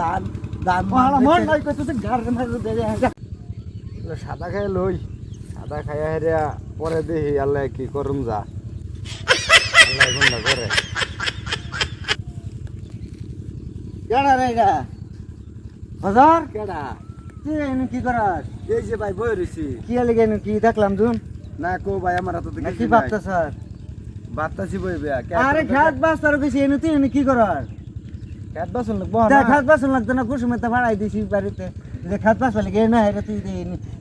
ধান ধান মন নাই কইতেছে গাড়ি মারতে দে সাদা খাই লই সাদা খাইয়া হেরিয়া পরে দেখি আল্লাহ কি করুম যা আল্লাহ কোনটা করে কেডা রে এটা বাজার কেডা তুই এনে কি করাস এই যে ভাই বই রইছি কি লাগে কি দেখলাম তুই না কো ভাই আমার হাতে তো কি ভাবতা স্যার বাতাসি বই বে আরে খাত বাস তোর কাছে এনে তুই এনে কি করাস খেত বাসন লাগবো তা খাত বাস লাগতো না কুসুমে তা ভাড়াই দিছি বাড়িতে যে খাত বাস লাগে না হেরে তুই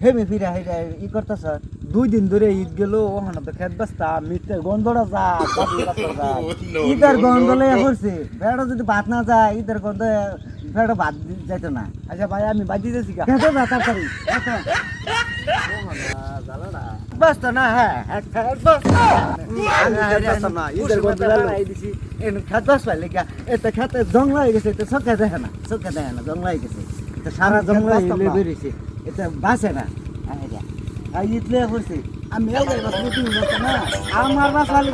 হেমি ফিরা হেরে ই করতা স্যার 2 দিন ধরে ঈদ গেল ওখানে তো খেত বাসতা মিথ্যে গন্ধটা যা ইদার গন্ধ লইয়া পড়ছে বেড়া যদি ভাত না যায় ইদার গন্ধ বেড়া ভাত যাইতো না আচ্ছা ভাই আমি বাজি দিয়েছি গা খেতে যা তাড়াতাড়ি বাস তো না হ্যাঁ খাত বাস ঈদের গন্ধ খাত বাস পাইলে এতে খাতে জংলা হয়ে গেছে এটা চোখে দেখে না জংলা হয়ে গেছে এটা সারা জংলা হয়ে বেরিয়েছে এটা বাঁচে না ইতলে করছি আমি এলাকায় বাস নতুন না আমার বাস পাইলে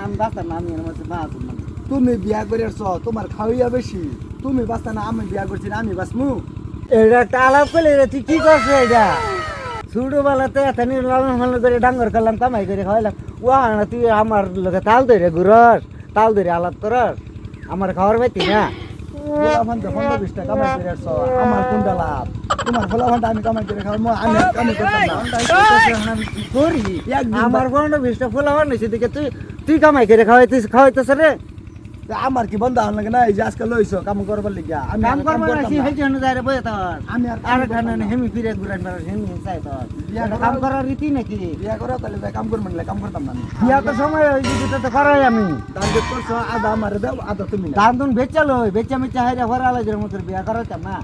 আমি বাঁচতাম না আমি এর মধ্যে বাঁচতাম না তুমি বিয়া করে তোমার খাওয়াইয়া বেশি তুমি বাঁচতা না আমি বিয়া করছি না আমি বাঁচমু এটা একটা আলাপ করলে রে তুই কি করছো এটা ছোটবেলাতে এতনি লালন ফালন করে ডাঙ্গর করলাম কামাই করে খাওয়াইলাম ও না তুই আমার লোকে তাল ধরে ঘুরস তাল ধরে আলাপ করস আমার খাওয়ার পাইতি না ফোলাফান তো 15-20 টাকা কামাই করে আমার কোনটা লাভ তোমার ফোলাফানটা আমি কামাই করে খাওয়াবো আমি কামাই করতাম না আমি কি করি আমার বন্ধু বিশটা ফুল আমার নিচে দিকে তুই কামাই করে খাওয়াইতেছ রে আমার কি বন্ধ হন লাগে না এই যে আজকাল লইছো কাম করবার লাগিয়া আমি কাম করবার নাকি হইছে হন যায় রে বই তোর আমি আর খানে হেমি ফিরে ঘুরান মার হেমি চাই তোর কাম করার রীতি নাকি বিয়া করো তাহলে ভাই কাম করবেন না কাম করতাম না বিয়া তো সময় হই যেটা তো করাই আমি দান দিত করছো আধা আমারে দাও আধা তুমি না দান দুন বেচালো বেচা মেচা হাইরা ভরা লাগের মতো বিয়া করাইতাম না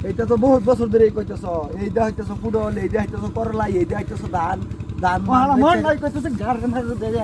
এইটা তো বহুত বছর ধরে কইতেছো এই দা হইতেছো ফুডল এই দা হইতেছো করলা এই দা হইতেছো ধান ধান মন নাই কইতেছে গাড়ি মারতে দে